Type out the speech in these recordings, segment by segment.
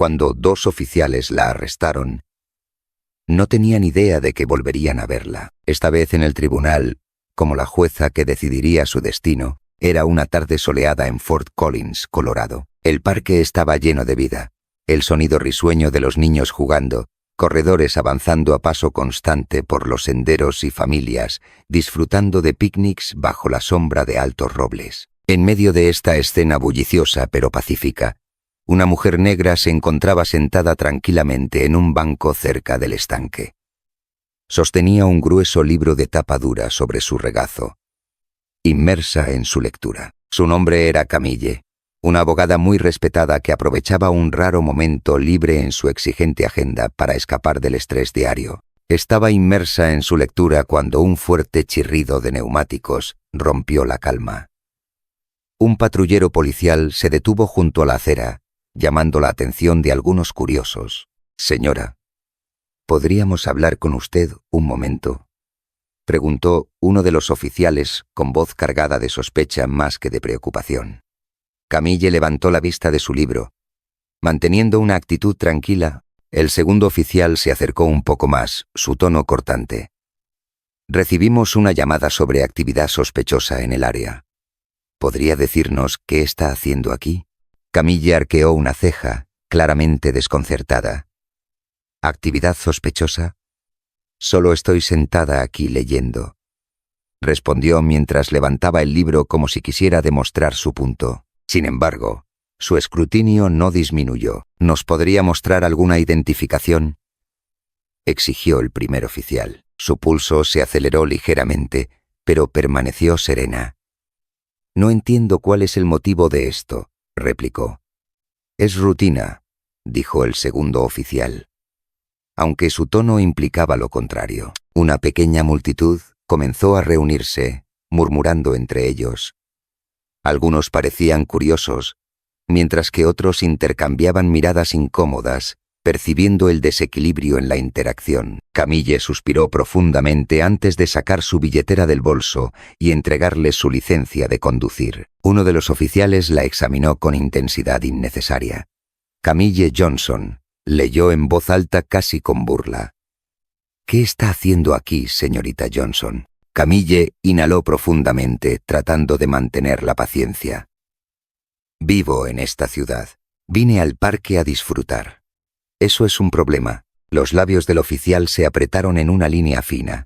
Cuando 2 oficiales la arrestaron, no tenían idea de que volverían a verla. Esta vez en el tribunal, como la jueza que decidiría su destino, era una tarde soleada en Fort Collins, Colorado. El parque estaba lleno de vida. El sonido risueño de los niños jugando, corredores avanzando a paso constante por los senderos y familias, disfrutando de picnics bajo la sombra de altos robles. En medio de esta escena bulliciosa pero pacífica, una mujer negra se encontraba sentada tranquilamente en un banco cerca del estanque. Sostenía un grueso libro de tapa dura sobre su regazo, inmersa en su lectura. Su nombre era Camille, una abogada muy respetada que aprovechaba un raro momento libre en su exigente agenda para escapar del estrés diario. Estaba inmersa en su lectura cuando un fuerte chirrido de neumáticos rompió la calma. Un patrullero policial se detuvo junto a la acera, llamando la atención de algunos curiosos. «Señora, ¿podríamos hablar con usted un momento?», preguntó uno de los oficiales con voz cargada de sospecha más que de preocupación. Camille levantó la vista de su libro. Manteniendo una actitud tranquila, el segundo oficial se acercó un poco más, su tono cortante. «Recibimos una llamada sobre actividad sospechosa en el área. ¿Podría decirnos qué está haciendo aquí?». Camille arqueó una ceja, claramente desconcertada. «¿Actividad sospechosa? Solo estoy sentada aquí leyendo», respondió mientras levantaba el libro como si quisiera demostrar su punto. Sin embargo, su escrutinio no disminuyó. «¿Nos podría mostrar alguna identificación?», exigió el primer oficial. Su pulso se aceleró ligeramente, pero permaneció serena. «No entiendo cuál es el motivo de esto», replicó. «Es rutina», dijo el segundo oficial, aunque su tono implicaba lo contrario. Una pequeña multitud comenzó a reunirse, murmurando entre ellos. Algunos parecían curiosos, mientras que otros intercambiaban miradas incómodas, percibiendo el desequilibrio en la interacción. Camille suspiró profundamente antes de sacar su billetera del bolso y entregarle su licencia de conducir. Uno de los oficiales la examinó con intensidad innecesaria. «Camille Johnson», leyó en voz alta casi con burla. «¿Qué está haciendo aquí, señorita Johnson?». Camille inhaló profundamente, tratando de mantener la paciencia. «Vivo en esta ciudad. Vine al parque a disfrutar». «Eso es un problema». Los labios del oficial se apretaron en una línea fina.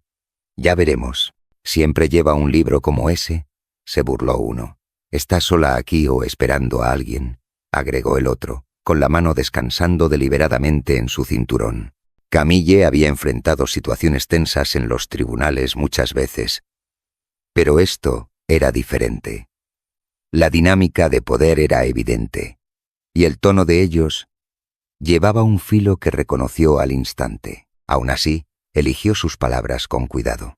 «Ya veremos. ¿Siempre lleva un libro como ese?», se burló uno. «¿Está sola aquí o esperando a alguien?», agregó el otro, con la mano descansando deliberadamente en su cinturón. Camille había enfrentado situaciones tensas en los tribunales muchas veces. Pero esto era diferente. La dinámica de poder era evidente, y el tono de ellos llevaba un filo que reconoció al instante. Aún así, eligió sus palabras con cuidado.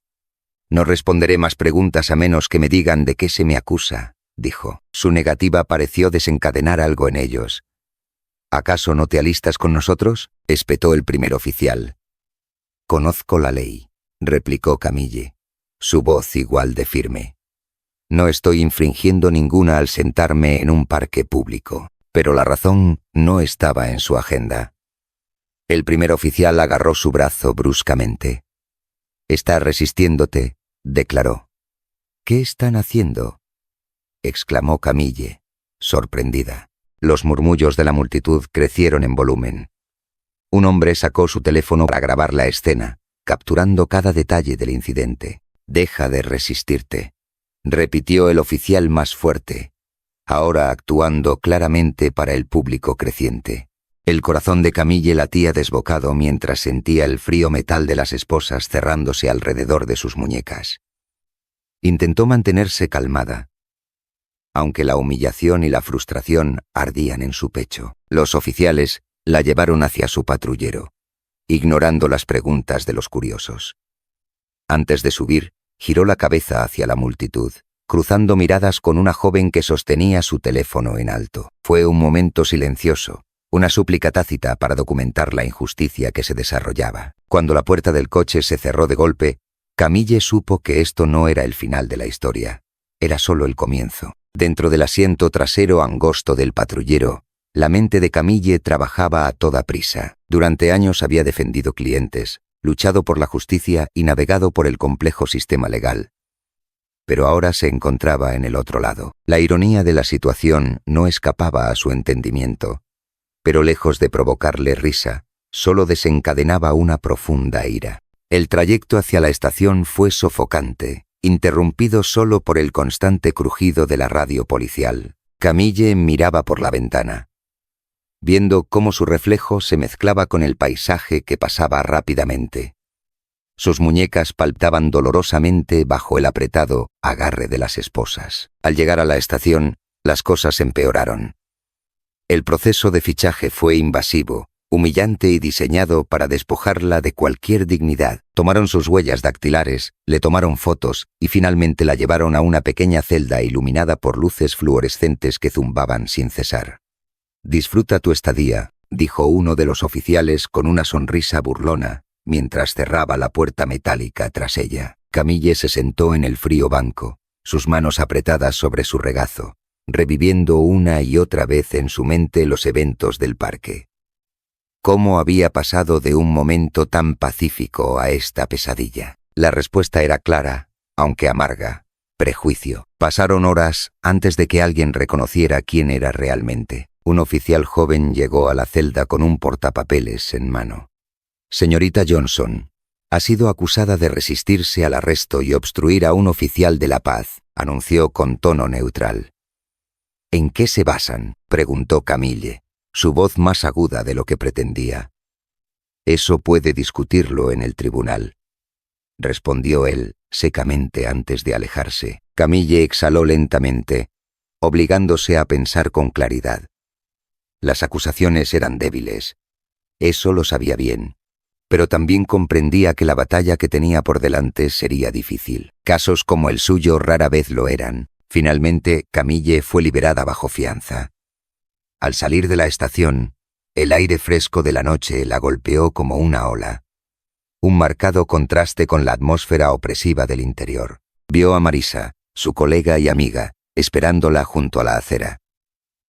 «No responderé más preguntas a menos que me digan de qué se me acusa», dijo. Su negativa pareció desencadenar algo en ellos. «¿Acaso no te alistas con nosotros?», espetó el primer oficial. «Conozco la ley», replicó Camille, su voz igual de firme. «No estoy infringiendo ninguna al sentarme en un parque público». Pero la razón no estaba en su agenda. El primer oficial agarró su brazo bruscamente. «Estás resistiéndote», declaró. «¿Qué están haciendo?», exclamó Camille, sorprendida. Los murmullos de la multitud crecieron en volumen. Un hombre sacó su teléfono para grabar la escena, capturando cada detalle del incidente. «Deja de resistirte», repitió el oficial más fuerte, ahora actuando claramente para el público creciente. El corazón de Camille latía desbocado mientras sentía el frío metal de las esposas cerrándose alrededor de sus muñecas. Intentó mantenerse calmada, aunque la humillación y la frustración ardían en su pecho. Los oficiales la llevaron hacia su patrullero, ignorando las preguntas de los curiosos. Antes de subir, giró la cabeza hacia la multitud, cruzando miradas con una joven que sostenía su teléfono en alto. Fue un momento silencioso, una súplica tácita para documentar la injusticia que se desarrollaba. Cuando la puerta del coche se cerró de golpe, Camille supo que esto no era el final de la historia, era solo el comienzo. Dentro del asiento trasero angosto del patrullero, La mente de Camille trabajaba a toda prisa. Durante años había defendido clientes, luchado por la justicia y navegado por el complejo sistema legal. Pero ahora se encontraba en el otro lado. La ironía de la situación no escapaba a su entendimiento, pero lejos de provocarle risa, solo desencadenaba una profunda ira. El trayecto hacia la estación fue sofocante, interrumpido solo por el constante crujido de la radio policial. Camille miraba por la ventana, viendo cómo su reflejo se mezclaba con el paisaje que pasaba rápidamente. Sus muñecas palpitaban dolorosamente bajo el apretado agarre de las esposas. Al llegar a la estación, las cosas empeoraron. El proceso de fichaje fue invasivo, humillante y diseñado para despojarla de cualquier dignidad. Tomaron sus huellas dactilares, le tomaron fotos y finalmente la llevaron a una pequeña celda iluminada por luces fluorescentes que zumbaban sin cesar. «Disfruta tu estadía», dijo uno de los oficiales con una sonrisa burlona, mientras cerraba la puerta metálica tras ella. Camille se sentó en el frío banco, sus manos apretadas sobre su regazo, reviviendo una y otra vez en su mente los eventos del parque. ¿Cómo había pasado de un momento tan pacífico a esta pesadilla? La respuesta era clara, aunque amarga: prejuicio. Pasaron horas antes de que alguien reconociera quién era realmente. Un oficial joven llegó a la celda con un portapapeles en mano. «Señorita Johnson, ha sido acusada de resistirse al arresto y obstruir a un oficial de la paz», anunció con tono neutral. «¿En qué se basan?», preguntó Camille, su voz más aguda de lo que pretendía. «Eso puede discutirlo en el tribunal», respondió él secamente antes de alejarse. Camille exhaló lentamente, obligándose a pensar con claridad. Las acusaciones eran débiles. Eso lo sabía bien, pero también comprendía que la batalla que tenía por delante sería difícil. Casos como el suyo rara vez lo eran. Finalmente, Camille fue liberada bajo fianza. Al salir de la estación, el aire fresco de la noche la golpeó como una ola. Un marcado contraste con la atmósfera opresiva del interior. Vio a Marisa, su colega y amiga, esperándola junto a la acera.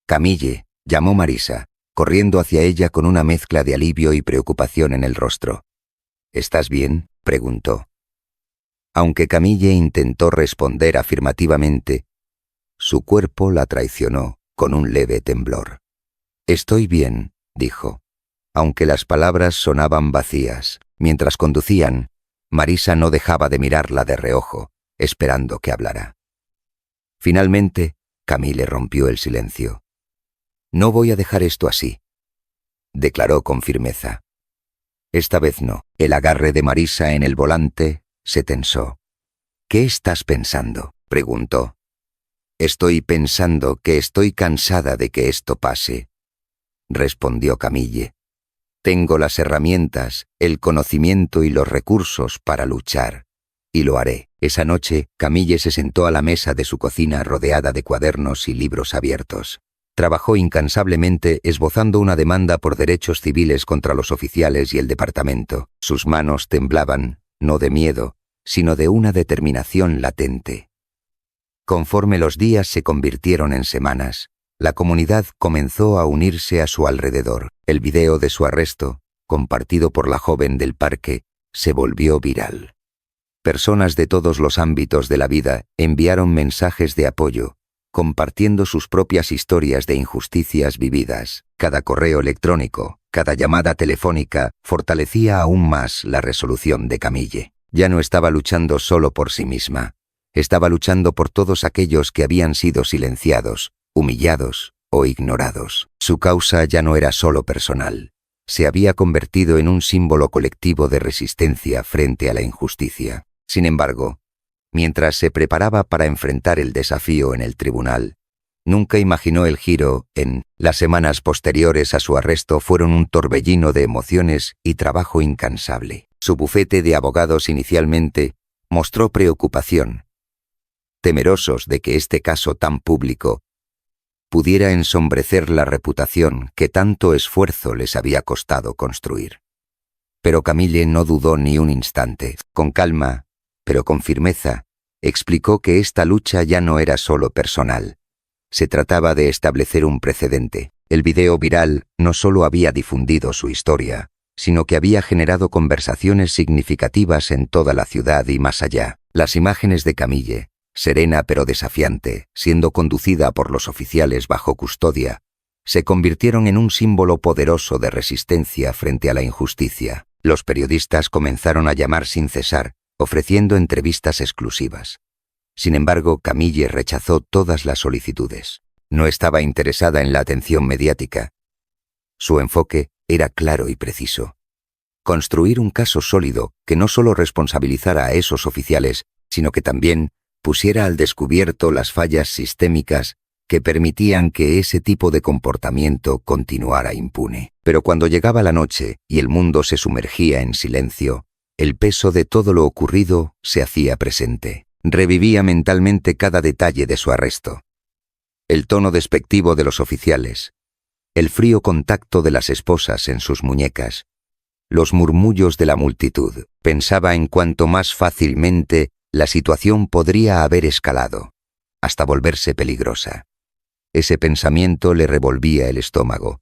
«Camille», llamó Marisa, corriendo hacia ella con una mezcla de alivio y preocupación en el rostro. «¿Estás bien?», preguntó. Aunque Camille intentó responder afirmativamente, su cuerpo la traicionó con un leve temblor. «Estoy bien», dijo, aunque las palabras sonaban vacías. Mientras conducían, Marisa no dejaba de mirarla de reojo, esperando que hablara. Finalmente, Camille rompió el silencio. «No voy a dejar esto así», declaró con firmeza. Esta vez no. El agarre de Marisa en el volante se tensó. «¿Qué estás pensando?», preguntó. «Estoy pensando que estoy cansada de que esto pase», respondió Camille. «Tengo las herramientas, el conocimiento y los recursos para luchar, y lo haré». Esa noche, Camille se sentó a la mesa de su cocina rodeada de cuadernos y libros abiertos. Trabajó incansablemente esbozando una demanda por derechos civiles contra los oficiales y el departamento. Sus manos temblaban, no de miedo, sino de una determinación latente. Conforme los días se convirtieron en semanas, la comunidad comenzó a unirse a su alrededor. El video de su arresto, compartido por la joven del parque, se volvió viral. Personas de todos los ámbitos de la vida enviaron mensajes de apoyo, compartiendo sus propias historias de injusticias vividas. Cada correo electrónico, cada llamada telefónica fortalecía aún más la resolución de Camille. Ya no estaba luchando solo por sí misma, estaba luchando por todos aquellos que habían sido silenciados, humillados o ignorados. Su causa ya no era solo personal, se había convertido en un símbolo colectivo de resistencia frente a la injusticia. Sin embargo, mientras se preparaba para enfrentar el desafío en el tribunal, nunca imaginó el giro en las semanas posteriores a su arresto fueron un torbellino de emociones y trabajo incansable. Su bufete de abogados inicialmente mostró preocupación, temerosos de que este caso tan público pudiera ensombrecer la reputación que tanto esfuerzo les había costado construir. Pero Camille no dudó ni un instante. Con calma, pero con firmeza, explicó que esta lucha ya no era solo personal. Se trataba de establecer un precedente. El video viral no solo había difundido su historia, sino que había generado conversaciones significativas en toda la ciudad y más allá. Las imágenes de Camille, serena pero desafiante, siendo conducida por los oficiales bajo custodia, se convirtieron en un símbolo poderoso de resistencia frente a la injusticia. Los periodistas comenzaron a llamar sin cesar, ofreciendo entrevistas exclusivas. Sin embargo, Camille rechazó todas las solicitudes. No estaba interesada en la atención mediática. Su enfoque era claro y preciso. Construir un caso sólido que no solo responsabilizara a esos oficiales, sino que también pusiera al descubierto las fallas sistémicas que permitían que ese tipo de comportamiento continuara impune. Pero cuando llegaba la noche y el mundo se sumergía en silencio, el peso de todo lo ocurrido se hacía presente. Revivía mentalmente cada detalle de su arresto. El tono despectivo de los oficiales, el frío contacto de las esposas en sus muñecas, los murmullos de la multitud. Pensaba en cuánto más fácilmente la situación podría haber escalado, hasta volverse peligrosa. Ese pensamiento le revolvía el estómago,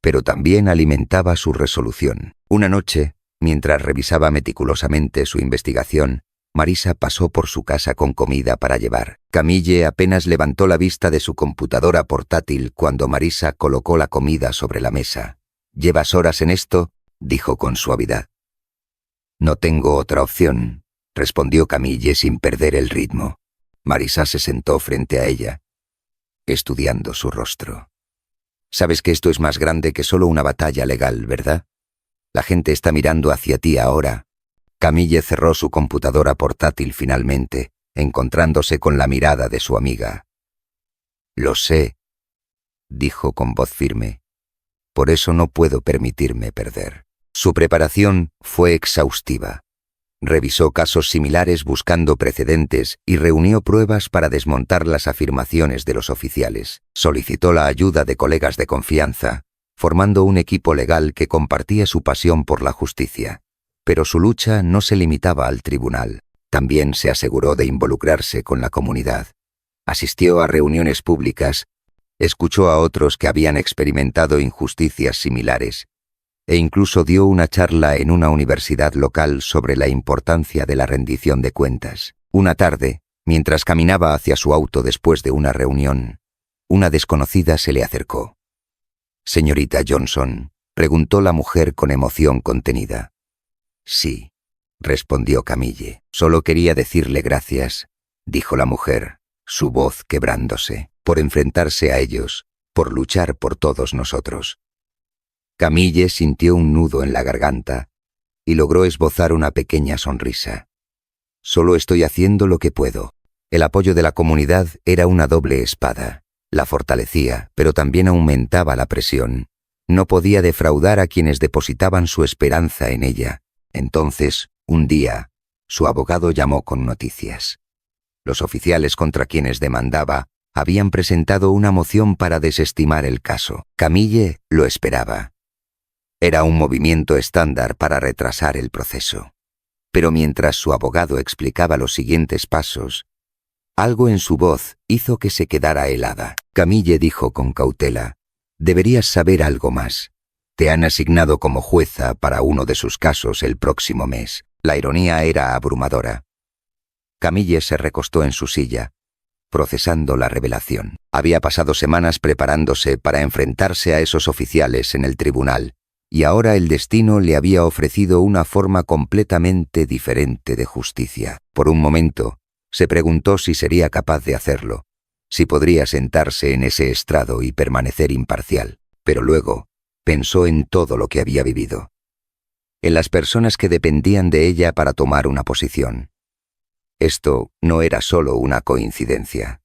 pero también alimentaba su resolución. Una noche, mientras revisaba meticulosamente su investigación, Marisa pasó por su casa con comida para llevar. Camille apenas levantó la vista de su computadora portátil cuando Marisa colocó la comida sobre la mesa. «¿Llevas horas en esto?», dijo con suavidad. «No tengo otra opción», respondió Camille sin perder el ritmo. Marisa se sentó frente a ella, estudiando su rostro. «Sabes que esto es más grande que solo una batalla legal, ¿verdad? La gente está mirando hacia ti ahora». Camille cerró su computadora portátil finalmente, encontrándose con la mirada de su amiga. «Lo sé», dijo con voz firme. «Por eso no puedo permitirme perder». Su preparación fue exhaustiva. Revisó casos similares buscando precedentes y reunió pruebas para desmontar las afirmaciones de los oficiales. Solicitó la ayuda de colegas de confianza, formando un equipo legal que compartía su pasión por la justicia. Pero su lucha no se limitaba al tribunal. También se aseguró de involucrarse con la comunidad. Asistió a reuniones públicas, escuchó a otros que habían experimentado injusticias similares, e incluso dio una charla en una universidad local sobre la importancia de la rendición de cuentas. Una tarde, mientras caminaba hacia su auto después de una reunión, una desconocida se le acercó. «Señorita Johnson», preguntó la mujer con emoción contenida. «Sí», respondió Camille. «Solo quería decirle gracias», dijo la mujer, su voz quebrándose, «por enfrentarse a ellos, por luchar por todos nosotros». Camille sintió un nudo en la garganta y logró esbozar una pequeña sonrisa. «Solo estoy haciendo lo que puedo». El apoyo de la comunidad era una doble espada. La fortalecía, pero también aumentaba la presión. No podía defraudar a quienes depositaban su esperanza en ella. Entonces, un día, su abogado llamó con noticias. Los oficiales contra quienes demandaba habían presentado una moción para desestimar el caso. Camille lo esperaba. Era un movimiento estándar para retrasar el proceso. Pero mientras su abogado explicaba los siguientes pasos, algo en su voz hizo que se quedara helada. Camille dijo con cautela: «Deberías saber algo más. Te han asignado como jueza para uno de sus casos el próximo mes». La ironía era abrumadora. Camille se recostó en su silla, procesando la revelación. Había pasado semanas preparándose para enfrentarse a esos oficiales en el tribunal, y ahora el destino le había ofrecido una forma completamente diferente de justicia. Por un momento, se preguntó si sería capaz de hacerlo, si podría sentarse en ese estrado y permanecer imparcial. Pero luego pensó en todo lo que había vivido, en las personas que dependían de ella para tomar una posición. Esto no era solo una coincidencia.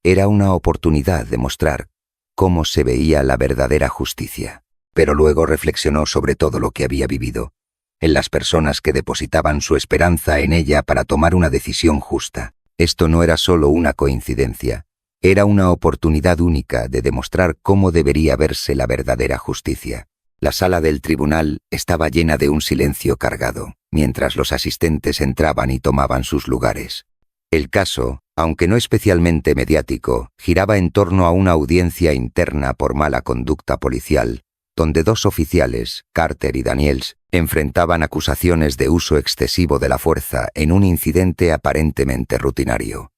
Era una oportunidad de mostrar cómo se veía la verdadera justicia. Pero luego reflexionó sobre todo lo que había vivido, en las personas que depositaban su esperanza en ella para tomar una decisión justa. Esto no era solo una coincidencia, era una oportunidad única de demostrar cómo debería verse la verdadera justicia. La sala del tribunal estaba llena de un silencio cargado, mientras los asistentes entraban y tomaban sus lugares. El caso aunque no especialmente mediático, giraba en torno a una audiencia interna por mala conducta policial, donde dos oficiales, Carter y Daniels, enfrentaban acusaciones de uso excesivo de la fuerza en un incidente aparentemente rutinario.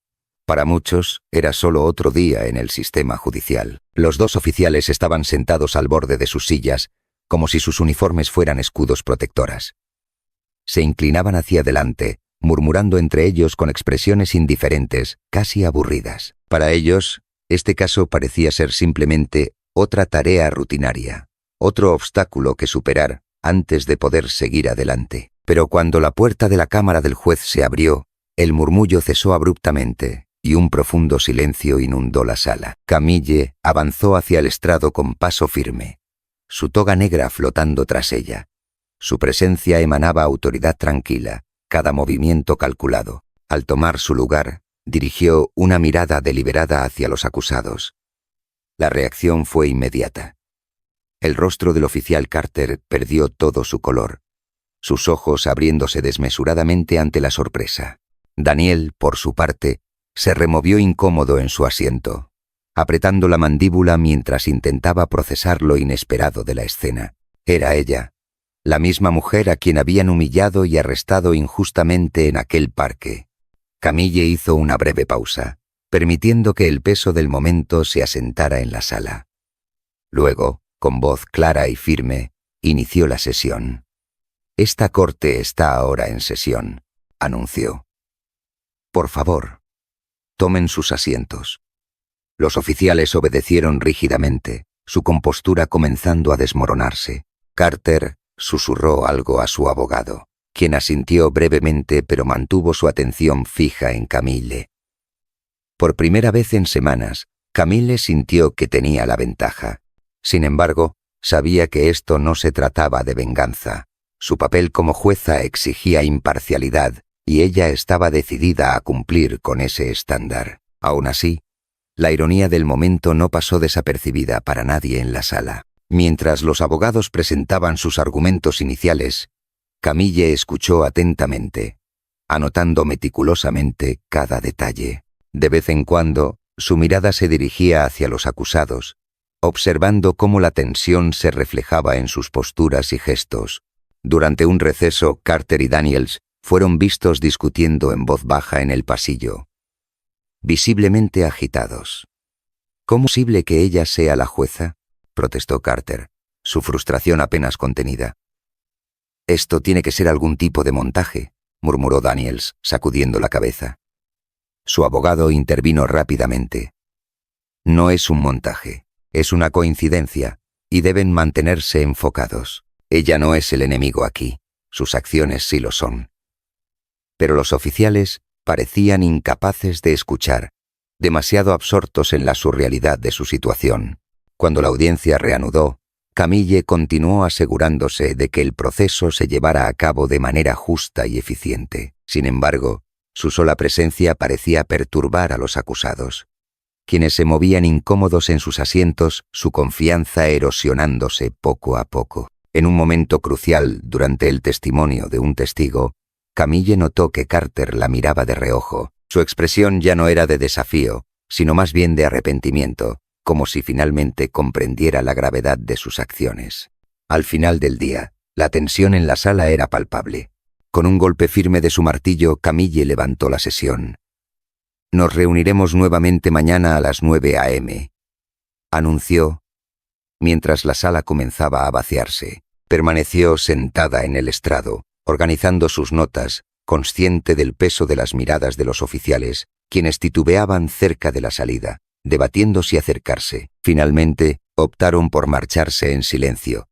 Para muchos, era solo otro día en el sistema judicial. Los dos oficiales estaban sentados al borde de sus sillas, como si sus uniformes fueran escudos protectoras. Se inclinaban hacia adelante, murmurando entre ellos con expresiones indiferentes, casi aburridas. Para ellos, este caso parecía ser simplemente otra tarea rutinaria, otro obstáculo que superar antes de poder seguir adelante. Pero cuando la puerta de la cámara del juez se abrió, el murmullo cesó abruptamente y un profundo silencio inundó la sala. Camille avanzó hacia el estrado con paso firme, su toga negra flotando tras ella. Su presencia emanaba autoridad tranquila, cada movimiento calculado. Al tomar su lugar, dirigió una mirada deliberada hacia los acusados. La reacción fue inmediata. El rostro del oficial Carter perdió todo su color, sus ojos abriéndose desmesuradamente ante la sorpresa. Daniel, por su parte, se removió incómodo en su asiento, apretando la mandíbula mientras intentaba procesar lo inesperado de la escena. Era ella, la misma mujer a quien habían humillado y arrestado injustamente en aquel parque. Camille hizo una breve pausa, permitiendo que el peso del momento se asentara en la sala. Luego, con voz clara y firme, inició la sesión. «Esta corte está ahora en sesión», anunció. «Por favor, tomen sus asientos». Los oficiales obedecieron rígidamente, su compostura comenzando a desmoronarse. Carter susurró algo a su abogado, quien asintió brevemente pero mantuvo su atención fija en Camille. Por primera vez en semanas, Camille sintió que tenía la ventaja. Sin embargo, sabía que esto no se trataba de venganza. Su papel como jueza exigía imparcialidad y ella estaba decidida a cumplir con ese estándar. Aún así, la ironía del momento no pasó desapercibida para nadie en la sala. Mientras los abogados presentaban sus argumentos iniciales, Camille escuchó atentamente, anotando meticulosamente cada detalle. De vez en cuando, su mirada se dirigía hacia los acusados, observando cómo la tensión se reflejaba en sus posturas y gestos. Durante un receso, Carter y Daniels fueron vistos discutiendo en voz baja en el pasillo, visiblemente agitados. «¿Cómo es posible que ella sea la jueza?», protestó Carter, su frustración apenas contenida. «Esto tiene que ser algún tipo de montaje», murmuró Daniels, sacudiendo la cabeza. Su abogado intervino rápidamente. «No es un montaje, es una coincidencia, y deben mantenerse enfocados. Ella no es el enemigo aquí, sus acciones sí lo son». Pero los oficiales parecían incapaces de escuchar, demasiado absortos en la surrealidad de su situación. Cuando la audiencia reanudó, Camille continuó asegurándose de que el proceso se llevara a cabo de manera justa y eficiente. Sin embargo, su sola presencia parecía perturbar a los acusados, quienes se movían incómodos en sus asientos, su confianza erosionándose poco a poco. En un momento crucial durante el testimonio de un testigo, Camille notó que Carter la miraba de reojo. Su expresión ya no era de desafío, sino más bien de arrepentimiento, como si finalmente comprendiera la gravedad de sus acciones. Al final del día, la tensión en la sala era palpable. Con un golpe firme de su martillo, Camille levantó la sesión. «Nos reuniremos nuevamente mañana a las 9 a.m», anunció, mientras la sala comenzaba a vaciarse. Permaneció sentada en el estrado, organizando sus notas, consciente del peso de las miradas de los oficiales, quienes titubeaban cerca de la salida, debatiendo si acercarse. Finalmente, optaron por marcharse en silencio,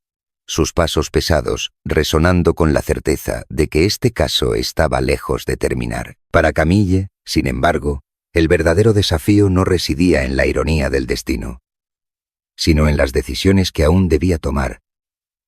sus pasos pesados resonando con la certeza de que este caso estaba lejos de terminar. Para Camille, sin embargo, el verdadero desafío no residía en la ironía del destino, sino en las decisiones que aún debía tomar,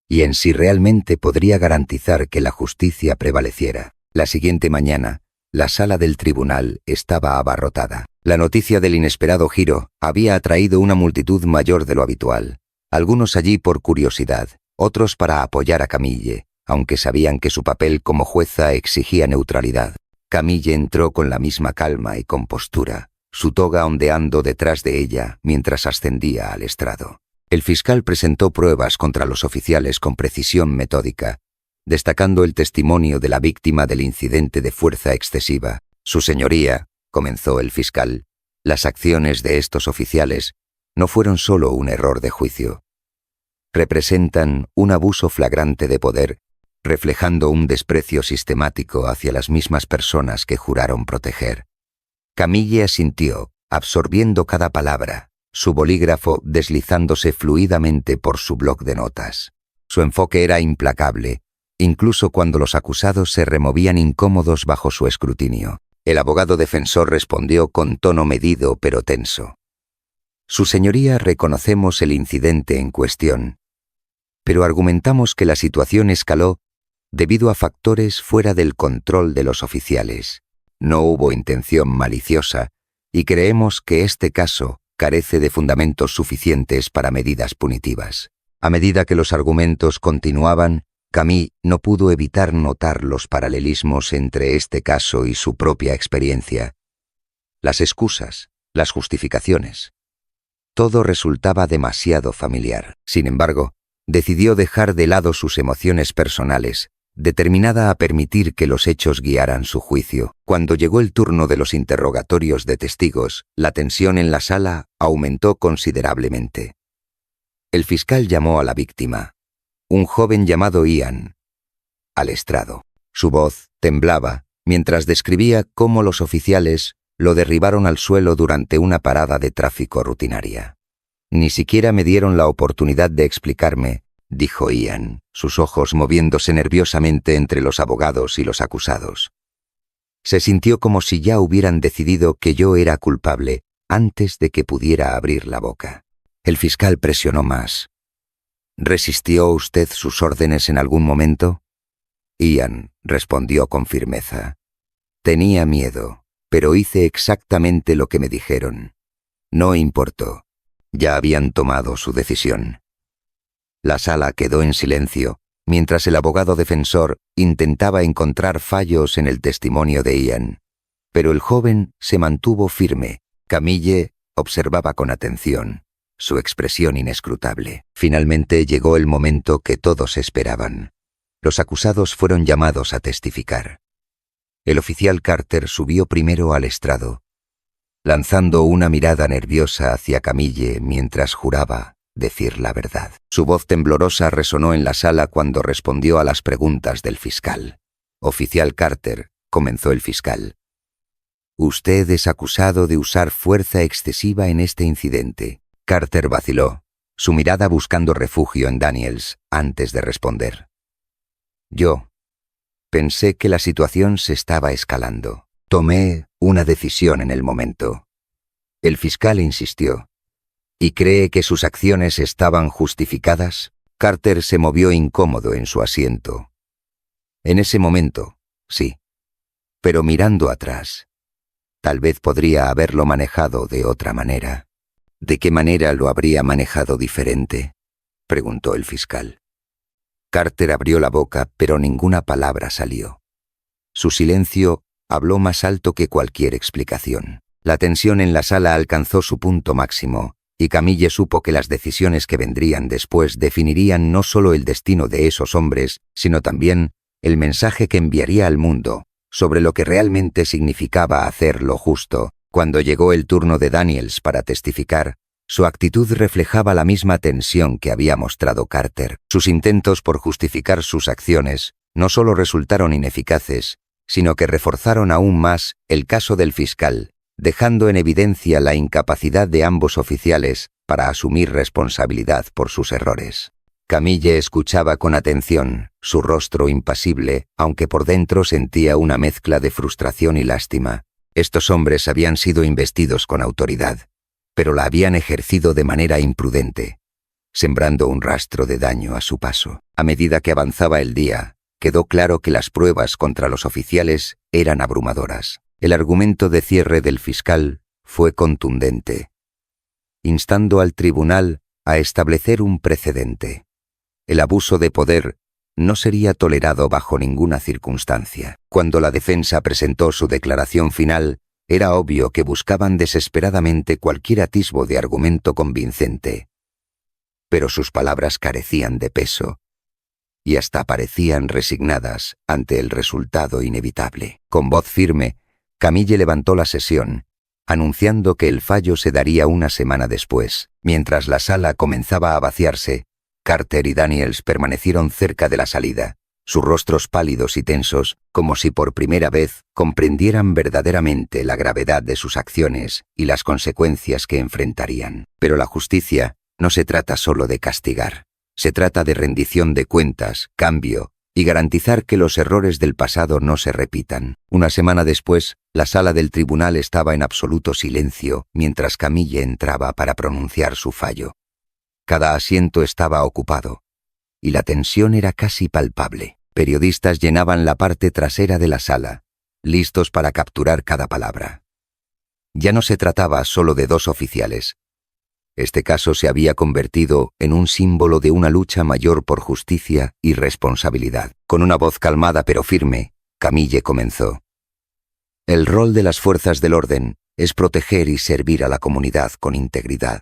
y en si realmente podría garantizar que la justicia prevaleciera. La siguiente mañana, la sala del tribunal estaba abarrotada. La noticia del inesperado giro había atraído una multitud mayor de lo habitual, algunos allí por curiosidad, otros para apoyar a Camille, aunque sabían que su papel como jueza exigía neutralidad. Camille entró con la misma calma y compostura, su toga ondeando detrás de ella mientras ascendía al estrado. El fiscal presentó pruebas contra los oficiales con precisión metódica, destacando el testimonio de la víctima del incidente de fuerza excesiva. Su señoría, comenzó el fiscal, las acciones de estos oficiales no fueron solo un error de juicio. Representan un abuso flagrante de poder, reflejando un desprecio sistemático hacia las mismas personas que juraron proteger. Camille asintió, absorbiendo cada palabra, su bolígrafo deslizándose fluidamente por su bloc de notas. Su enfoque era implacable, incluso cuando los acusados se removían incómodos bajo su escrutinio. El abogado defensor respondió con tono medido pero tenso. Su señoría, reconocemos el incidente en cuestión, pero argumentamos que la situación escaló debido a factores fuera del control de los oficiales. No hubo intención maliciosa y creemos que este caso carece de fundamentos suficientes para medidas punitivas. A medida que los argumentos continuaban, Camille no pudo evitar notar los paralelismos entre este caso y su propia experiencia. Las excusas, las justificaciones. Todo resultaba demasiado familiar. Sin embargo, decidió dejar de lado sus emociones personales, determinada a permitir que los hechos guiaran su juicio. Cuando llegó el turno de los interrogatorios de testigos, la tensión en la sala aumentó considerablemente. El fiscal llamó a la víctima, un joven llamado Ian, al estrado. Su voz temblaba mientras describía cómo los oficiales lo derribaron al suelo durante una parada de tráfico rutinaria. Ni siquiera me dieron la oportunidad de explicarme, dijo Ian, sus ojos moviéndose nerviosamente entre los abogados y los acusados. Se sintió como si ya hubieran decidido que yo era culpable antes de que pudiera abrir la boca. El fiscal presionó más. ¿Resistió usted sus órdenes en algún momento? Ian respondió con firmeza. Tenía miedo, pero hice exactamente lo que me dijeron. No importó. Ya habían tomado su decisión. La sala quedó en silencio, mientras el abogado defensor intentaba encontrar fallos en el testimonio de Ian. Pero el joven se mantuvo firme. Camille observaba con atención, su expresión inescrutable. Finalmente llegó el momento que todos esperaban. Los acusados fueron llamados a testificar. El oficial Carter subió primero al estrado, lanzando una mirada nerviosa hacia Camille mientras juraba decir la verdad. Su voz temblorosa resonó en la sala cuando respondió a las preguntas del fiscal. Oficial Carter, comenzó el fiscal. Usted es acusado de usar fuerza excesiva en este incidente. Carter vaciló, su mirada buscando refugio en Daniels antes de responder. Yo pensé que la situación se estaba escalando. Tomé una decisión en el momento. El fiscal insistió. ¿Y cree que sus acciones estaban justificadas? Carter se movió incómodo en su asiento. En ese momento, sí. Pero mirando atrás, tal vez podría haberlo manejado de otra manera. ¿De qué manera lo habría manejado diferente?, preguntó el fiscal. Carter abrió la boca, pero ninguna palabra salió. Su silencio habló más alto que cualquier explicación. La tensión en la sala alcanzó su punto máximo, y Camille supo que las decisiones que vendrían después definirían no solo el destino de esos hombres, sino también el mensaje que enviaría al mundo sobre lo que realmente significaba hacer lo justo. Cuando llegó el turno de Daniels para testificar, su actitud reflejaba la misma tensión que había mostrado Carter. Sus intentos por justificar sus acciones no solo resultaron ineficaces, sino que reforzaron aún más el caso del fiscal, dejando en evidencia la incapacidad de ambos oficiales para asumir responsabilidad por sus errores. Camille escuchaba con atención, su rostro impasible, aunque por dentro sentía una mezcla de frustración y lástima. Estos hombres habían sido investidos con autoridad, pero la habían ejercido de manera imprudente, sembrando un rastro de daño a su paso. A medida que avanzaba el día, quedó claro que las pruebas contra los oficiales eran abrumadoras. El argumento de cierre del fiscal fue contundente, instando al tribunal a establecer un precedente. El abuso de poder no sería tolerado bajo ninguna circunstancia. Cuando la defensa presentó su declaración final, era obvio que buscaban desesperadamente cualquier atisbo de argumento convincente. Pero sus palabras carecían de peso y hasta parecían resignadas ante el resultado inevitable. Con voz firme, Camille levantó la sesión, anunciando que el fallo se daría una semana después. Mientras la sala comenzaba a vaciarse, Carter y Daniels permanecieron cerca de la salida, sus rostros pálidos y tensos, como si por primera vez comprendieran verdaderamente la gravedad de sus acciones y las consecuencias que enfrentarían. Pero la justicia no se trata solo de castigar. Se trata de rendición de cuentas, cambio y garantizar que los errores del pasado no se repitan. Una semana después, la sala del tribunal estaba en absoluto silencio mientras Camille entraba para pronunciar su fallo. Cada asiento estaba ocupado y la tensión era casi palpable. Periodistas llenaban la parte trasera de la sala, listos para capturar cada palabra. Ya no se trataba solo de dos oficiales. Este caso se había convertido en un símbolo de una lucha mayor por justicia y responsabilidad. Con una voz calmada pero firme, Camille comenzó. El rol de las fuerzas del orden es proteger y servir a la comunidad con integridad,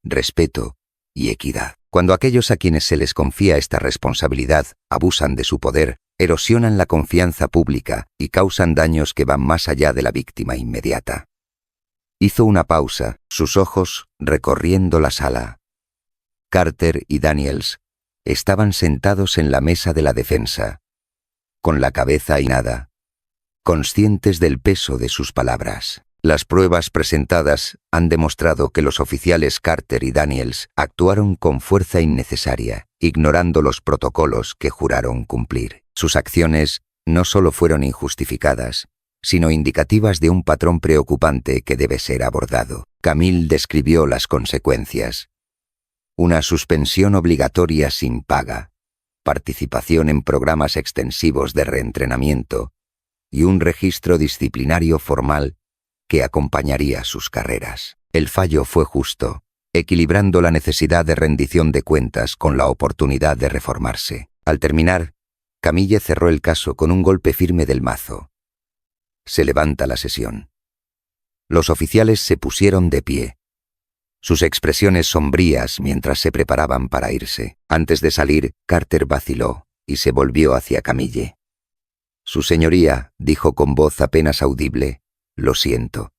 respeto y equidad. Cuando aquellos a quienes se les confía esta responsabilidad abusan de su poder, erosionan la confianza pública y causan daños que van más allá de la víctima inmediata. Hizo una pausa, sus ojos recorriendo la sala. Carter y Daniels estaban sentados en la mesa de la defensa, con la cabeza hinchada, conscientes del peso de sus palabras. Las pruebas presentadas han demostrado que los oficiales Carter y Daniels actuaron con fuerza innecesaria, ignorando los protocolos que juraron cumplir. Sus acciones no solo fueron injustificadas, sino indicativas de un patrón preocupante que debe ser abordado. Camille describió las consecuencias. Una suspensión obligatoria sin paga, participación en programas extensivos de reentrenamiento y un registro disciplinario formal que acompañaría sus carreras. El fallo fue justo, equilibrando la necesidad de rendición de cuentas con la oportunidad de reformarse. Al terminar, Camille cerró el caso con un golpe firme del mazo. Se levanta la sesión. Los oficiales se pusieron de pie, sus expresiones sombrías mientras se preparaban para irse. Antes de salir, Carter vaciló y se volvió hacia Camille. «Su señoría», dijo con voz apenas audible, «lo siento».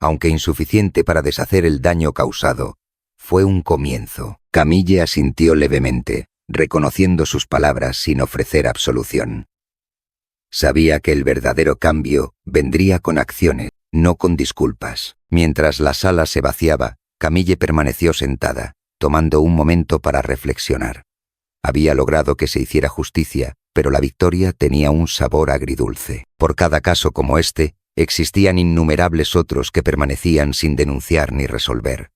Aunque insuficiente para deshacer el daño causado, fue un comienzo. Camille asintió levemente, reconociendo sus palabras sin ofrecer absolución. Sabía que el verdadero cambio vendría con acciones, no con disculpas. Mientras la sala se vaciaba, Camille permaneció sentada, tomando un momento para reflexionar. Había logrado que se hiciera justicia, pero la victoria tenía un sabor agridulce. Por cada caso como este, existían innumerables otros que permanecían sin denunciar ni resolver.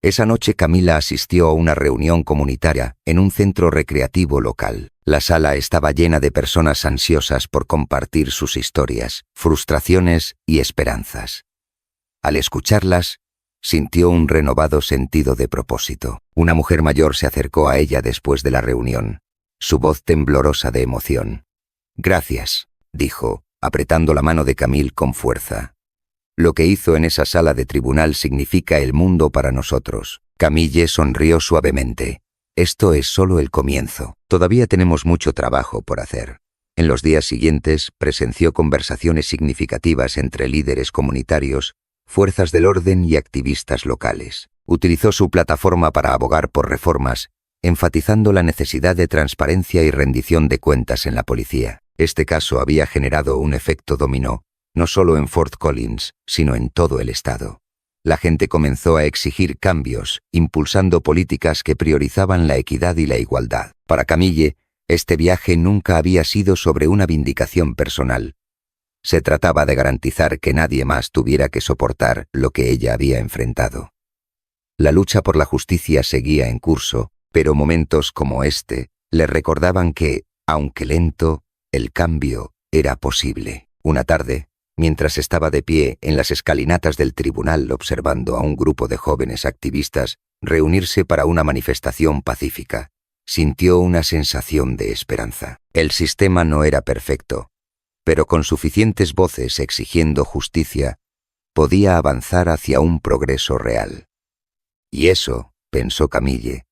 Esa noche Camila asistió a una reunión comunitaria en un centro recreativo local. La sala estaba llena de personas ansiosas por compartir sus historias, frustraciones y esperanzas. Al escucharlas, sintió un renovado sentido de propósito. Una mujer mayor se acercó a ella después de la reunión, su voz temblorosa de emoción. «Gracias», dijo, apretando la mano de Camille con fuerza. «Lo que hizo en esa sala de tribunal significa el mundo para nosotros». Camille sonrió suavemente. «Esto es solo el comienzo. Todavía tenemos mucho trabajo por hacer». En los días siguientes presenció conversaciones significativas entre líderes comunitarios, fuerzas del orden y activistas locales. Utilizó su plataforma para abogar por reformas, enfatizando la necesidad de transparencia y rendición de cuentas en la policía. Este caso había generado un efecto dominó, no solo en Fort Collins, sino en todo el estado. La gente comenzó a exigir cambios, impulsando políticas que priorizaban la equidad y la igualdad. Para Camille, este viaje nunca había sido sobre una vindicación personal. Se trataba de garantizar que nadie más tuviera que soportar lo que ella había enfrentado. La lucha por la justicia seguía en curso, pero momentos como este le recordaban que, aunque lento, el cambio era posible. Una tarde, mientras estaba de pie en las escalinatas del tribunal observando a un grupo de jóvenes activistas reunirse para una manifestación pacífica, sintió una sensación de esperanza. El sistema no era perfecto, pero con suficientes voces exigiendo justicia, podía avanzar hacia un progreso real. Y eso, pensó Camille,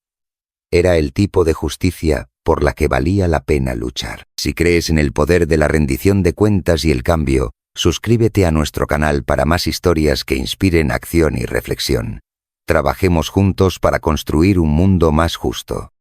era el tipo de justicia por la que valía la pena luchar. Si crees en el poder de la rendición de cuentas y el cambio, suscríbete a nuestro canal para más historias que inspiren acción y reflexión. Trabajemos juntos para construir un mundo más justo.